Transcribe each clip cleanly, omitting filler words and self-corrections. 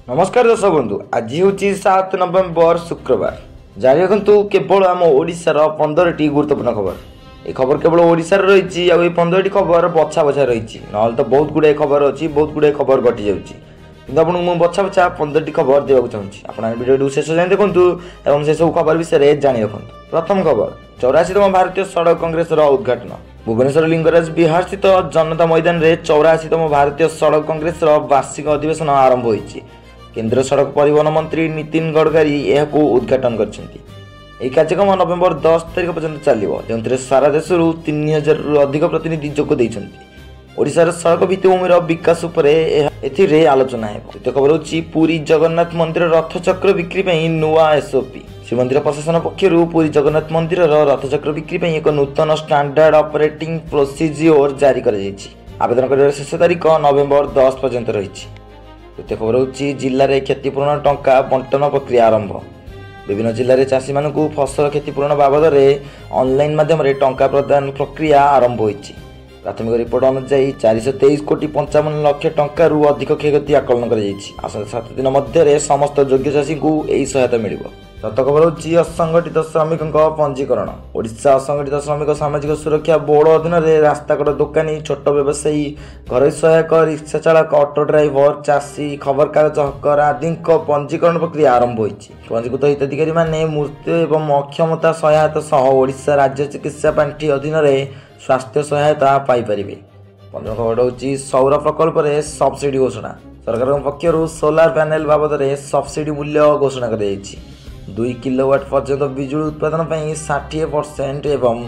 नमस्कार दर्शक बंधु आज हूँ 7 नवेम्बर शुक्रवार। जारी रखु केवल आम ओडिशार 15टी गुरुत्वपूर्ण खबर। ये खबर केवल ओडिशार रही 15टी खबर बछा बछा रही ना तो बहुत गुड़ाए खबर अच्छी, बहुत गुड़ाए खबर घटी जाऊँगी आपको मुझे बछा बछा 15टी खबर देवाक चाहूँगी। आप वीडियो शेष जाए देखूँ और से सब खबर विषय जाणी रखु। प्रथम खबर 84तम भारतीय सड़क कांग्रेस उद्घाटन। भुवनेश्वर लिंगराज विहार स्थित जनता मैदान में 84तम भारतीय सड़क कांग्रेस वार्षिक अधिवेशन आरंभ होती। केंद्र सड़क परिवहन मंत्री नितिन गडकरी यह उद्घाटन कर कार्यक्रम नवेम्बर 10 तारिख पर्यंत चलो जो सारा देश 3000 रु अधिक प्रतिनिधि जोग देते। ओडिशार सड़क भित्तिभूमिर विकास एथिरे आलोचना है। द्वितीय खबर होची पुरी जगन्नाथ मंदिर रथचक्र बिक्री पर नुआ एसओपी। श्रीमंदिर प्रशासन पक्षर पुरी जगन्नाथ मंदिर रथचक्र बिक्री पर एक नूतन स्टैंडर्ड ऑपरेटिंग प्रोसीजियोर जारी कर आवेदन कर शेष तारीख नवेम्बर 10 पर्यंत रही। तृतीय खबर होची जिले में क्षतिपूरण टंका बंटन प्रक्रिया आरंभ। विभिन्न जिले में चाषी मान फसल क्षतिपूरण बाबद ऑनलाइन माध्यम टंका प्रदान प्रक्रिया आरंभ होती। प्राथमिक रिपोर्ट अनुसार 423 कोटी 55 लाख टंका अधिक क्षयक्षति आकलन कर 7 दिन मध्य समस्त योग्य चाषी को यही सहायता मिल। सत खबर होची असंगठित श्रमिक पंजीकरण। ओडिशा असंगठित श्रमिक सामाजिक सुरक्षा बोर्ड अधीन रास्ताकड़ दोकानी, छोट व्यवसायी, घर सहायक, रिक्शा चालक, ऑटो ड्राइवर, चाषी, खबर कागज हकर आदि पंजीकरण प्रक्रिया आरंभ होती। पंजीकृत हिताधिकारी माने मृत्यु एवं अक्षमता सहायता सह ओडिशा राज्य चिकित्सा पांठि अधीन स्वास्थ्य सहायता पाइपर। पंद्रह खबर होची सौर प्रकल्प सब्सिडी घोषणा। सरकार पक्षर सोलार पैनल बाबद सब्सिडी मूल्य घोषणा कर 2 किलोवाट पर्यंत बिजुली उत्पादन 60% एवं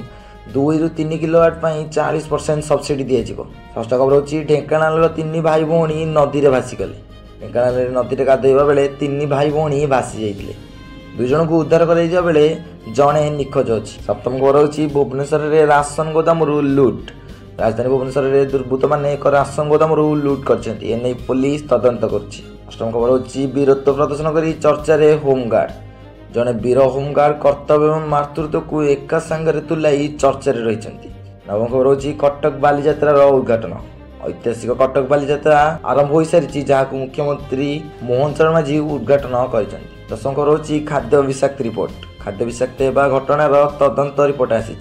2 ରୁ 3 किलोवाट 40% सब्सिडी दिया। षष्ठ खबर होची ढेंकानाल 3 भाई भौणी नदी में भासीगले। ढेंकानाल नदी में गाधोवा बेले 3 भाई भौणी भासी जाते। 2 जन को उद्धार कर बेले जड़े निखोज अच्छी। सप्तम खबर होची भुवनेश्वर में राशन गोदाम लुट। राजधानी भुवनेश्वर में दुर्बृत्त मैंने एक राशन गोदाम लुट कर पुलिस तदंत कर। अष्टम खबर होची वीरत्व प्रदर्शन कर चर्चा होमगार्ड। जड़े वीर होमगार्ड कर्तव्य एवं मातृत्व को एका सांगे तुलाई चर्चा रही। नवम खबर होची कटक बालीजात्रार उद्घाटन। ऐतिहासिक कटक बालीजात्रा आरंभ हो सारी जहाँ मुख्यमंत्री मोहन चरण माझी उद्घाटन कर। दशम खबर होची खाद्य विषाक्त रिपोर्ट। खाद्य विषाक्त होगा घटनार तदंत रिपोर्ट आसी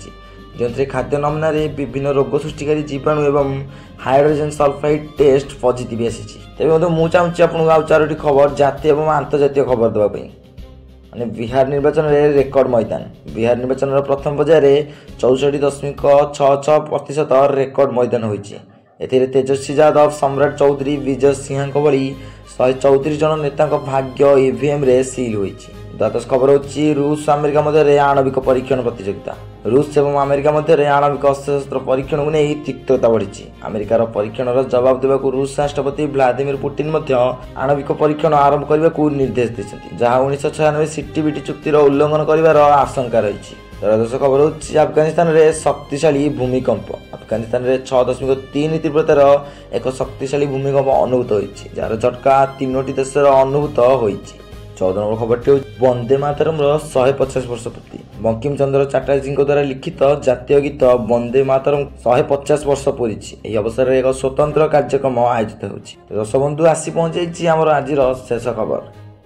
जो खाद्य नमूना विभिन्न रोग सृष्टिकारी जीवाणु एवं हाइड्रोजन सल्फाइड टेस्ट पॉजिटिव आसी। तेज मुझे चाहूँगी आपको आउ 4टी खबर जातीय और आंतर्जातीय खबर देवाई। बिहार निर्वाचन में रेकर्ड मैदान। बिहार निर्वाचन प्रथम पर्यायर 64.66% रेकर्ड मैदान होती। तेजस्वी यादव, सम्राट चौधरी, विजय सिंह भली 134 जन नेता भाग्य ईवीएम रे सील होती। द्वादश खबर होची रूस अमेरिका मध्य आणविक परीक्षण प्रतियोगिता। रूस और अमेरिका मध्य आणविक अस्त्रशस्त्र परीक्षण को नहीं तिक्तता बढ़ी। अमेरिकार परीक्षण जवाब देवा रूस राष्ट्रपति व्लादिमीर पुतिन आणविक परीक्षण आरंभ करने को निर्देश देते जहाँ 1996 सीटीबीटी चुक्तिर उल्लंघन कर आशंका रही। त्रयोदश खबर होची अफगानिस्तान में शक्तिशाली भूमिकंप। अफगानिस्तान में 6.3 तीव्रतार एक शक्तिशाली भूमिकंप अनुभूत होती जार झटका 3टी देश अनुभूत होती। 14 नंबर खबरटी वंदे मातरम 150 वर्ष पूर्ति। बंकिम चंद्र चटर्जी द्वारा लिखित जातीय गीत वंदे मातरम 150 वर्ष पूरी। यह अवसर में एक स्वतंत्र कार्यक्रम आयोजित होती। दर्शक बंधु आसी पहुंची आम आज शेष खबर।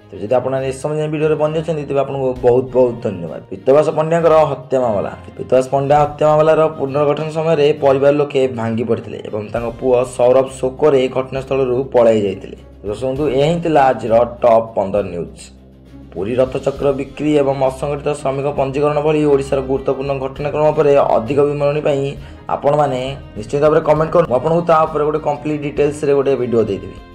तो जब आप समय वीडियो बनी अच्छा तेज आपको बहुत बहुत धन्यवाद। पीतवास पंड्या हत्या मामला। पीतवास पंड्या हत्या मामलार पुनर्गठन समय परिवार लोके भांगी पड़ते और पुओ सौरभ शोकरे घटनास्थल पलाई जाते। दर्शक बंधु यही आज टॉप 15 न्यूज। पुरी रथचक्र बिक्री एवं असंगठित श्रमिक पंजीकरण भली ओडिशार गुरुत्वपूर्ण घटनाक्रम पर अधिक विवरणी आपण मैंने निश्चित भाव में कमेंट कर गोटे कंप्लीट डिटेल्स गोटे वीडियो देदेवी।